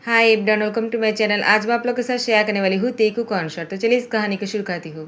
Hi everyone, welcome to my channel. आज मैं आप लोगों के साथ शेयर करने वाली हूँ तेकू कॉन्सर्ट। तो चलिए इस कहानी को शुरू करती हूँ।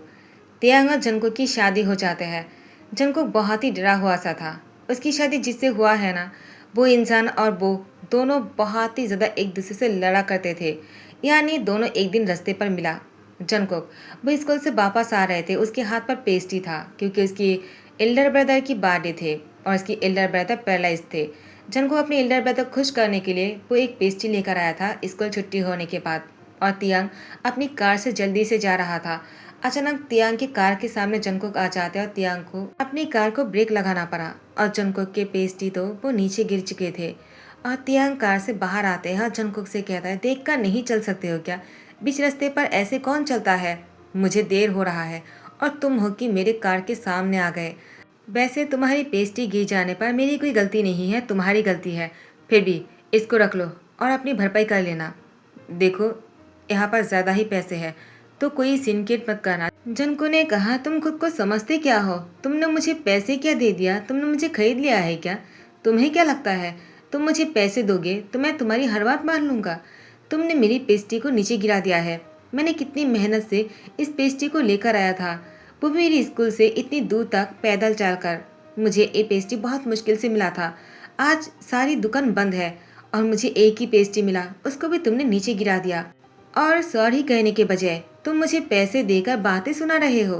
तियांग और जंगकुक की शादी हो जाते हैं। जंगकुक बहुत ही डरा हुआ सा था। उसकी शादी जिससे हुआ है ना, वो इंसान और वो दोनों बहुत ही ज़्यादा एक दूसरे से लड़ा करते थे। यानी दोनों एक दिन रास्ते पर मिला। जंगकुक वो स्कूल से वापस आ रहे थे। उसके हाथ पर पेस्ट्री था क्योंकि उसकी एल्डर ब्रदर की बर्थडे थे और उसकी एल्डर ब्रदर पैरालाइज थे। जंगकुक अपने एल्डर ब्रदर खुश करने के लिए वो एक पेस्ट्री लेकर आया था स्कूल छुट्टी होने के बाद। और तियांग अपनी कार से जल्दी से जा रहा था। अचानक तियांग की कार के सामने जंगकुक आ जाते और तियांग को अपनी कार को ब्रेक लगाना पड़ा और जंगकुक के पेस्ट्री तो वो नीचे गिर चुके थे। और तियांग कार से बाहर आते हैं और जंगकुक से कहता है, देख कर नहीं चल सकते हो क्या? बीच रास्ते पर ऐसे कौन चलता है? मुझे देर हो रहा है और तुम हो कि मेरे कार के सामने आ गए। वैसे तुम्हारी पेस्ट्री गिर जाने पर मेरी कोई गलती नहीं है, तुम्हारी गलती है। फिर भी इसको रख लो और अपनी भरपाई कर लेना। देखो, यहाँ पर ज़्यादा ही पैसे हैं तो कोई सिंडिकेट मत करना। जनको ने कहा, तुम खुद को समझते क्या हो? तुमने मुझे पैसे क्या दे दिया? तुमने मुझे खरीद लिया है क्या? तुम्हें क्या लगता है तुम मुझे पैसे दोगे तो मैं तुम्हारी हर बात मान लूँगा? तुमने मेरी पेस्ट्री को नीचे गिरा दिया है। मैंने कितनी मेहनत से इस पेस्ट्री को लेकर आया था, वो भी मेरी स्कूल से इतनी दूर तक पैदल चलकर। मुझे ये पेस्ट्री बहुत मुश्किल से मिला था। आज सारी दुकान बंद है और मुझे एक ही पेस्ट्री मिला, उसको भी तुमने नीचे गिरा दिया। और सॉरी कहने के बजाय तुम मुझे पैसे देकर बातें सुना रहे हो।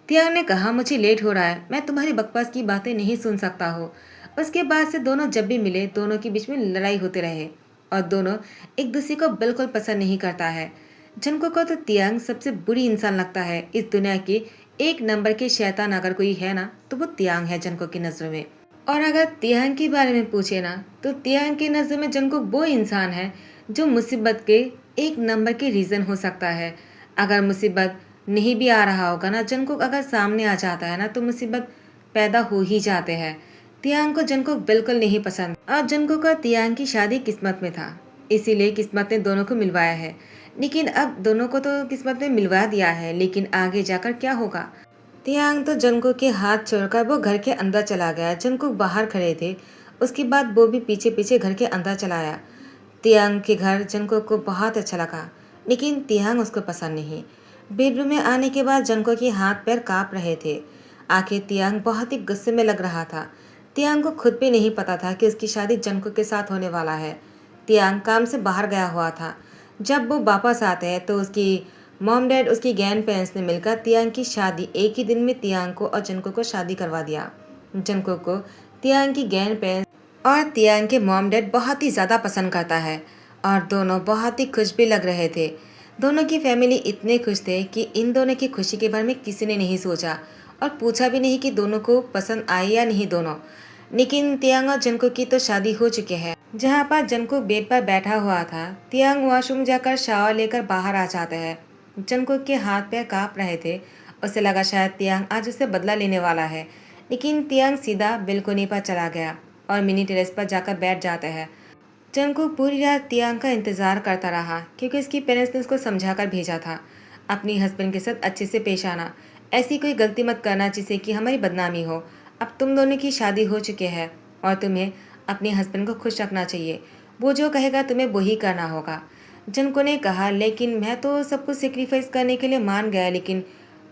तियांग ने कहा, मुझे लेट हो रहा है, मैं तुम्हारी बकवास की बातें नहीं सुन सकता हो। उसके बाद से दोनों जब भी मिले दोनों के बीच में लड़ाई होते रहे और दोनों एक दूसरे को बिल्कुल पसंद नहीं करता है। जनको को तो तियांग सबसे बुरी इंसान लगता है। इस दुनिया की एक नंबर के शैतान अगर कोई है ना तो वो तियांग है जनको की नज़रों में। और अगर तियांग के बारे में पूछे ना तो तियांग की नज़र में जनको वो इंसान है जो मुसीबत के एक नंबर के रीज़न हो सकता है। अगर मुसीबत नहीं भी आ रहा होगा ना, जनको अगर सामने आ जाता है ना तो मुसीबत पैदा हो ही जाते हैं। तियांग को जनको बिल्कुल नहीं पसंद और जनको का तियांग की शादी किस्मत में था, इसीलिए किस्मत ने दोनों को मिलवाया है। लेकिन अब दोनों को तो किस्मत ने मिलवा दिया है, लेकिन आगे जाकर क्या होगा? तियांग तो जंको के हाथ छोड़कर वो घर के अंदर चला गया। जंको बाहर खड़े थे, उसके बाद वो भी पीछे पीछे घर के अंदर चला आया। तियांग के घर जंको को बहुत अच्छा लगा, लेकिन तियांग उसको पसंद नहीं। बेडरूम में आने के बाद जंको के हाथ पैर काँप रहे थे। आखिर तियांग बहुत ही गुस्से में लग रहा था। तियांग को खुद भी नहीं पता था कि उसकी शादी जंको के साथ होने वाला है। तियांग काम से बाहर गया हुआ था। जब वो वापस आते हैं तो उसकी मॉम डैड, उसकी ग्रैंड पेरेंट्स ने मिलकर तियांग की शादी एक ही दिन में तियांग को और जनको को शादी करवा दिया। जनको को तियांग की ग्रैंड पेरेंट्स और तियांग के मॉम डैड बहुत ही ज़्यादा पसंद करता है और दोनों बहुत ही खुश भी लग रहे थे। दोनों की फैमिली इतने खुश थे कि इन दोनों की खुशी के बारे में किसी ने नहीं सोचा और पूछा भी नहीं कि दोनों को पसंद आई या नहीं दोनों। लेकिन तियांग और जनको की तो शादी हो चुकी है। जहाँ पर जनको बेड पर बैठा हुआ था, तियांग वॉशरूम जाकर शावर लेकर बाहर आ जाते हैं। जनको के हाथ पैर काँप रहे थे। उसे लगा शायद तियांग आज उससे बदला लेने वाला है, लेकिन तियांग सीधा बिल्कुनी पर चला गया और मिनी टेरेस पर जाकर बैठ जाता है। जंको पूरी रात तियांग का इंतज़ार करता रहा क्योंकि उसकी पेरेंट्स ने उसको समझाकर भेजा था, अपनी हस्बैंड के साथ अच्छे से पेश आना, ऐसी कोई गलती मत करना जिससे कि हमारी बदनामी हो। अब तुम दोनों की शादी हो चुकी है और तुम्हें अपने हस्बैंड को खुश रखना चाहिए। वो जो कहेगा तुम्हें वही करना होगा। जंको ने कहा, लेकिन मैं तो सब कुछ सेक्रीफाइस करने के लिए मान गया, लेकिन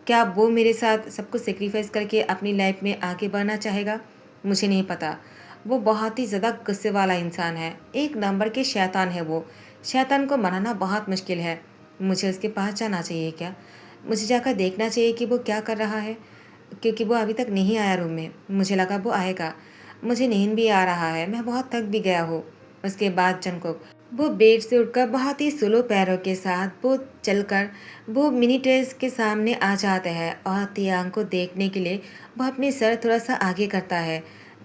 क्या वो मेरे साथ सब कुछ सेक्रीफाइस करके अपनी लाइफ में आगे बढ़ना चाहेगा? मुझे नहीं पता। वो बहुत ही ज़्यादा गुस्से वाला इंसान है, एक नंबर के शैतान है वो। शैतान को मनाना बहुत मुश्किल है। मुझे उसके पास जाना चाहिए क्या? मुझे जाकर देखना चाहिए कि वो क्या कर रहा है, क्योंकि वो अभी तक नहीं आया रूम में। मुझे लगा वो आएगा। मुझे नींद भी आ रहा है, मैं बहुत थक भी गया हूँ। उसके बाद जंकुक वो बेड से उठकर बहुत ही स्लो पैरों के साथ वो चलकर वो मिनी टेरेस के सामने आ जाते हैं और तियांग को देखने के लिए वो अपनी सर थोड़ा सा आगे करता है।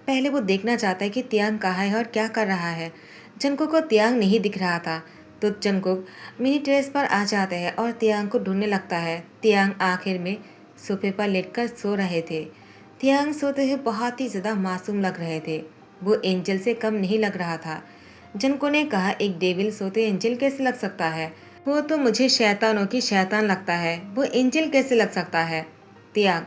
पहले वो देखना चाहता है कि तियांग कहाँ है और क्या कर रहा है। जंकुक को तियांग नहीं दिख रहा था तो जंकुक मिनी टेरेस पर आ जाते हैं और तियांग को ढूंढने लगता है। तियांग आखिर में सोफे पर लेटकर सो रहे थे। तियांग सोते हुए बहुत ही ज़्यादा मासूम लग रहे थे। वो एंजल से कम नहीं लग रहा था। जनको ने कहा, एक डेविल सोते एंजल कैसे लग सकता है? वो तो मुझे शैतानों की शैतान लगता है, वो एंजल कैसे लग सकता है? तियांग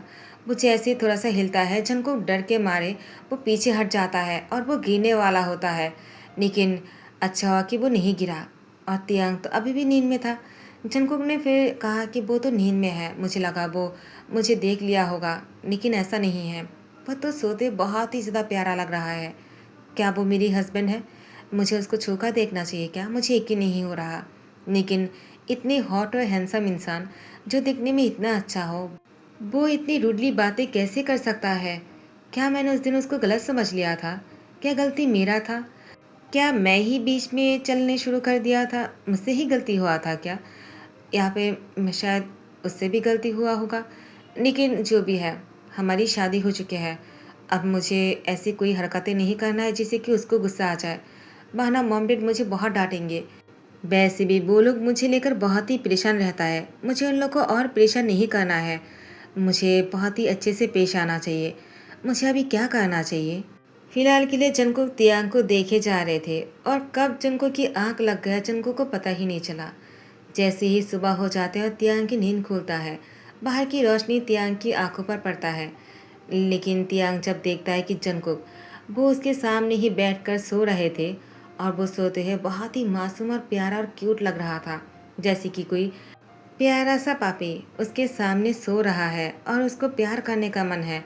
वो जैसे थोड़ा सा हिलता है, जनको डर के मारे वो पीछे हट जाता है और वो गिरने वाला होता है, लेकिन अच्छा हुआ कि वो नहीं गिरा। और तियांग तो अभी भी नींद में था। जंगकुक ने फिर कहा कि वो तो नींद में है, मुझे लगा वो मुझे देख लिया होगा, लेकिन ऐसा नहीं है। वह तो सोते बहुत ही ज़्यादा प्यारा लग रहा है। क्या वो मेरी हस्बैंड है? मुझे उसको छू कर देखना चाहिए क्या? मुझे यकीन नहीं हो रहा। लेकिन इतने हॉट और हैंडसम इंसान जो दिखने में इतना अच्छा हो, वो इतनी रूडली बातें कैसे कर सकता है? क्या मैंने उस दिन उसको गलत समझ लिया था? क्या गलती मेरा था? क्या मैं ही बीच में चलने शुरू कर दिया था? मुझसे ही गलती हुआ था क्या? या फिर शायद उससे भी गलती हुआ होगा। लेकिन जो भी है, हमारी शादी हो चुकी है। अब मुझे ऐसी कोई हरकतें नहीं करना है जिससे कि उसको गुस्सा आ जाए, वरना मॉम डैड मुझे बहुत डांटेंगे। वैसे भी वो लोग मुझे लेकर बहुत ही परेशान रहता है। मुझे उन लोग को और परेशान नहीं करना है। मुझे बहुत ही अच्छे से पेश आना चाहिए। मुझे अभी क्या करना चाहिए? फिलहाल के लिए जंको तियांग को देखे जा रहे थे और कब जंको की आंख लग गया जंको को पता ही नहीं चला। जैसे ही सुबह हो जाते हैं और तियांग की नींद खुलता है, बाहर की रोशनी तियांग की आंखों पर पड़ता है। लेकिन तियांग जब देखता है कि जंकुक वो उसके सामने ही बैठकर सो रहे थे और वो सोते हुए बहुत ही मासूम और प्यारा और क्यूट लग रहा था, जैसे कि कोई प्यारा सा पापी उसके सामने सो रहा है और उसको प्यार करने का मन है।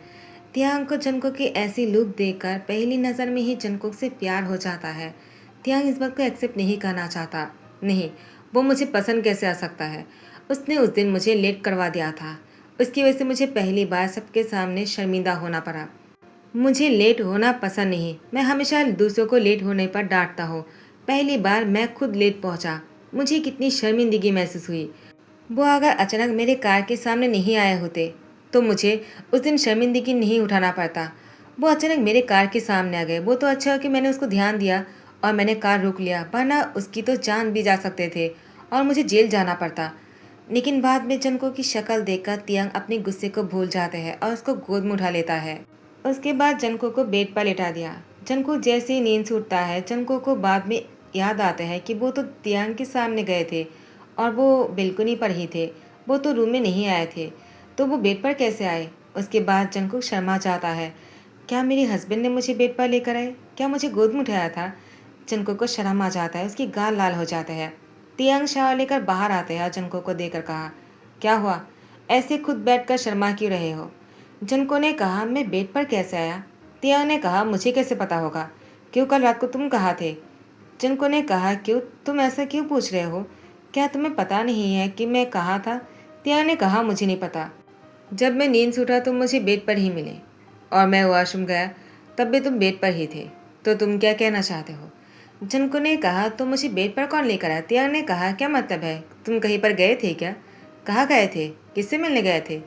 तियांग को जंकुक की ऐसी लुक देखकर पहली नज़र में ही जंकुक से प्यार हो जाता है। तियांग इस बात को एक्सेप्ट नहीं करना चाहता। नहीं, वो मुझे पसंद कैसे आ सकता है? उसने उस दिन मुझे लेट करवा दिया था। उसकी वजह से मुझे पहली बार सबके सामने शर्मिंदा होना पड़ा। मुझे लेट होना पसंद नहीं। मैं हमेशा दूसरों को लेट होने पर डांटता हूँ। पहली बार मैं खुद लेट पहुँचा। मुझे कितनी शर्मिंदगी महसूस हुई। वो अगर अचानक मेरे कार के सामने नहीं आए होते तो मुझे उस दिन शर्मिंदगी नहीं उठाना पड़ता। वो अचानक मेरे कार के सामने आ गए। वो तो अच्छा कि मैंने उसको ध्यान दिया और मैंने कार रोक लिया, वरना उसकी तो जान भी जा सकते थे और मुझे जेल जाना पड़ता। लेकिन बाद में जंको की शक्ल देखकर तियांग अपने गुस्से को भूल जाते हैं और उसको गोद में उठा लेता है। उसके बाद जंको को बेड पर लेटा दिया। जंको जैसे ही नींद से उठता है, जंको को बाद में याद आता है कि वो तो तियांग के सामने गए थे और वो बिल्कुनी पर ही थे। वो तो रूम में नहीं आए थे, तो वो बेड पर कैसे आए? उसके बाद जंको शर्मा जाता है। क्या मेरे हस्बैंड ने मुझे बेड पर लेकर आए? क्या मुझे गोद में उठाया था? जंको को शर्म आ जाता है। उसकी गाल लाल हो जाते हैं। तियांग शावर लेकर बाहर आते हैं और जंको को देकर कहा, क्या हुआ? ऐसे खुद बैठकर शर्मा क्यों रहे हो? जंको ने कहा, मैं बेड पर कैसे आया? तियांग ने कहा, मुझे कैसे पता होगा? क्यों, कल रात को तुम कहाँ थे? जंको ने कहा, क्यों, तुम ऐसा क्यों पूछ रहे हो? क्या तुम्हें पता नहीं है कि मैं कहाँ था? तियांग ने कहा, मुझे नहीं पता। जब मैं नींद से उठा तुम मुझे बेड पर ही मिले और मैं वॉशरूम गया तब भी तुम बेड पर ही थे। तो तुम क्या कहना चाहते हो? जंको ने कहा, तो मुझे बेड पर कौन लेकर आया? तियांग ने कहा, क्या मतलब है? तुम कहीं पर गए थे क्या? कहाँ गए थे? किससे मिलने गए थे?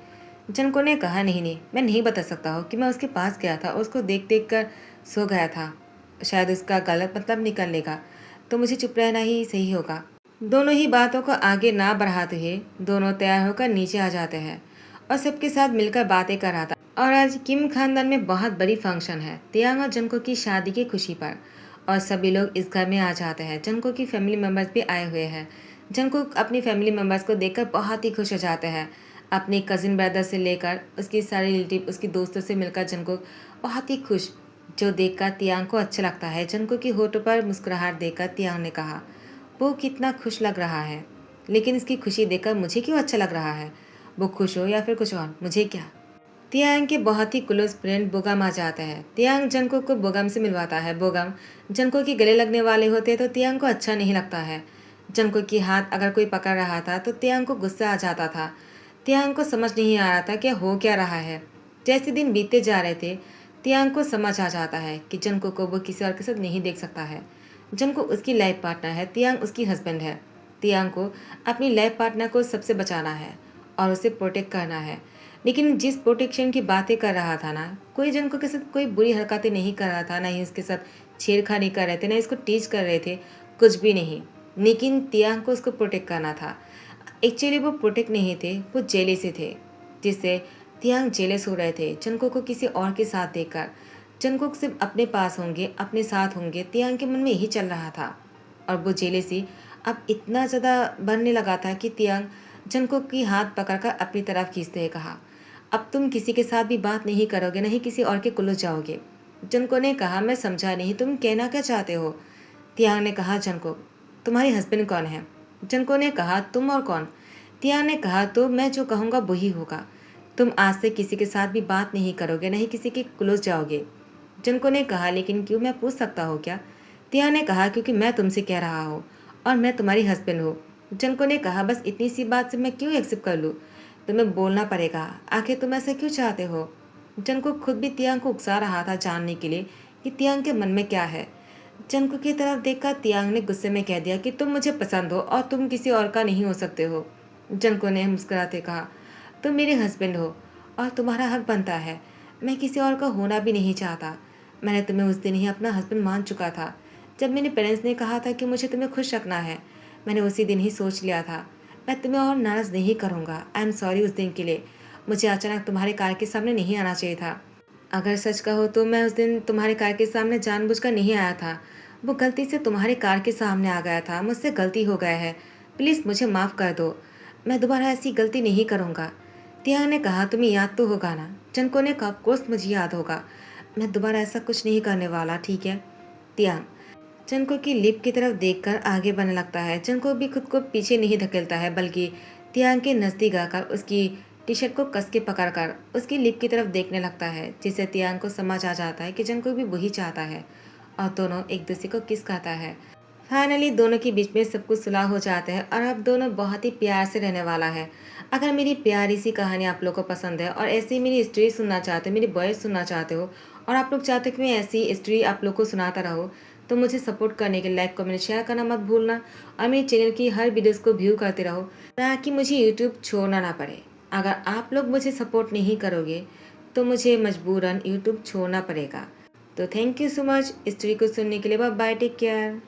जंको ने कहा, नहीं नहीं, मैं नहीं बता सकता हूँ कि मैं उसके पास गया था और उसको देख देख कर सो गया था। शायद उसका गलत मतलब निकल लेगा, तो मुझे चुप रहना ही सही होगा। दोनों ही बातों को आगे ना बढ़ाते हुए दोनों तैयार होकर नीचे आ जाते हैं और सबके साथ मिलकर बातें कर रहा था। और आज किम खानदान में बहुत बड़ी फंक्शन है तियांग और जंको की शादी की खुशी पर, और सभी लोग इस घर में आ जाते हैं। जंको की फैमिली मेम्बर्स भी आए हुए हैं। जंको अपनी फैमिली मेम्बर्स को देखकर बहुत ही खुश हो जाते हैं। अपने कजिन ब्रदर से लेकर उसकी सारी रिलेटिव, उसकी दोस्तों से मिलकर जंको बहुत ही खुश, जो देखकर तियांग को अच्छा लगता है। जंको की होठों पर मुस्कुराहट देखकर तियांग ने कहा, वो कितना खुश लग रहा है, लेकिन इसकी खुशी देखकर मुझे क्यों अच्छा लग रहा है? वो खुश हो या फिर कुछ और, मुझे क्या? तियांग के बहुत ही क्लोज फ्रेंड बोगम आ जाता है। तियांग जंको को बोगम से मिलवाता है। बोगम जंको के गले लगने वाले होते तो तियांग को अच्छा नहीं लगता है। जंको की हाथ अगर कोई पकड़ रहा था तो तियांग को गुस्सा आ जाता था। तियांग को समझ नहीं आ रहा था कि हो क्या रहा है। जैसे दिन बीतते जा रहे थे, तियांग को समझ आ जाता है कि जंको को वो किसी और के साथ नहीं देख सकता है। जंको उसकी लाइफ पार्टनर है, तियांग उसकी हस्बैंड है। तियांग को अपनी लाइफ पार्टनर को सबसे बचाना है और उसे प्रोटेक्ट करना है। लेकिन जिस प्रोटेक्शन की बातें कर रहा था ना, कोई जंको के साथ कोई बुरी हरकतें नहीं कर रहा था, ना ही उसके साथ छेड़खानी कर रहे थे, ना इसको टीच कर रहे थे, कुछ भी नहीं। लेकिन तियांग को उसको प्रोटेक्ट करना था। एक्चुअली वो प्रोटेक्ट नहीं थे, वो जेले थे, जिससे तियांग जेलस हो रहे थे जंको को किसी और के साथ देखकर। जंको सिर्फ अपने पास होंगे, अपने साथ होंगे, तियांग के मन में यही चल रहा था। और वो जेलेसी अब इतना ज़्यादा बढ़ने लगा था कि तियांग जंको की हाथ पकड़कर अपनी तरफ खींचते हुए कहा, अब तुम किसी के साथ भी बात नहीं करोगे, नहीं किसी और के कुलझ जाओगे। जंको ने कहा, मैं समझा नहीं, तुम कहना क्या चाहते हो? तियांग ने कहा, जंको तुम्हारी हस्बैंड कौन है? जनको ने कहा, तुम और कौन? तियांग ने कहा, तो मैं जो कहूँगा वही होगा। तुम आज से किसी के साथ भी बात नहीं करोगे, नहीं किसी के क्लोज जाओगे। जनको ने कहा, लेकिन क्यों, मैं पूछ सकता हूँ क्या? तियांग ने कहा, क्योंकि मैं तुमसे कह रहा हूँ और मैं तुम्हारी हस्बैंड हूँ। जनको ने कहा, बस इतनी सी बात से मैं क्यों एक्सेप्ट कर लूँ? तुम्हें बोलना पड़ेगा, आखिर तुम ऐसा क्यों चाहते हो? जनको खुद भी तियांग को उकसा रहा था जानने के लिए कि तियांग के मन में क्या है। जनको की तरफ देखकर तियांग ने गुस्से में कह दिया कि तुम मुझे पसंद हो और तुम किसी और का नहीं हो सकते हो। जनको ने मुस्कुराते कहा, तुम मेरे हस्बैंड हो और तुम्हारा हक बनता है। मैं किसी और का होना भी नहीं चाहता। मैंने तुम्हें उस दिन ही अपना हस्बैंड मान चुका था। जब मेरे पेरेंट्स ने कहा था कि मुझे तुम्हें खुश रखना है, मैंने उसी दिन ही सोच लिया था मैं तुम्हें और नाराज़ नहीं करूँगा। आई एम सॉरी उस दिन के लिए। मुझे अचानक तुम्हारे कार के सामने नहीं आना चाहिए था। अगर सच कहो तो मैं उस दिन तुम्हारे कार के सामने जानबूझकर नहीं आया था। वो गलती से तुम्हारे कार के सामने आ गया था। मुझसे गलती हो गया है। प्लीज़ मुझे माफ़ कर दो। मैं दोबारा ऐसी गलती नहीं करूँगा। तियांग ने कहा, तुम्हें याद तो होगा ना? जनको ने कहा, ऑफकोर्स मुझे याद होगा। मैं दोबारा ऐसा कुछ नहीं करने वाला, ठीक है? तियांग जनको की लिप की तरफ देखकर आगे बढ़ने लगता है। जनको भी खुद को पीछे नहीं धकेलता है, बल्कि तियांग के नज़दीक आकर उसकी टी शर्ट को कस के पकड़कर उसकी लिप की तरफ देखने लगता है, जिससे तियांग को समझ आ जाता है कि जनको भी वही चाहता है और दोनों एक दूसरे को किस कहता है। फाइनली दोनों के बीच में सब कुछ सुलह हो जाता है और अब दोनों बहुत ही प्यार से रहने वाला है। अगर मेरी प्यारी सी कहानी आप लोग को पसंद है और ऐसी मेरी स्टोरी सुनना चाहते हो, मेरी वॉइस सुनना चाहते हो और आप लोग चाहते हो कि मैं ऐसी स्टोरी आप लोग को सुनाता रहूँ, तो मुझे सपोर्ट करने के लिए लाइक कमेंट शेयर करना मत भूलना और मेरे चैनल की हर वीडियोस को व्यू करते रहो ताकि मुझे यूट्यूब छोड़ना ना पड़े। अगर आप लोग मुझे सपोर्ट नहीं करोगे तो मुझे मजबूरन यूट्यूब छोड़ना पड़ेगा। तो thank you so much story को सुनने के लिए। Bye bye, take care.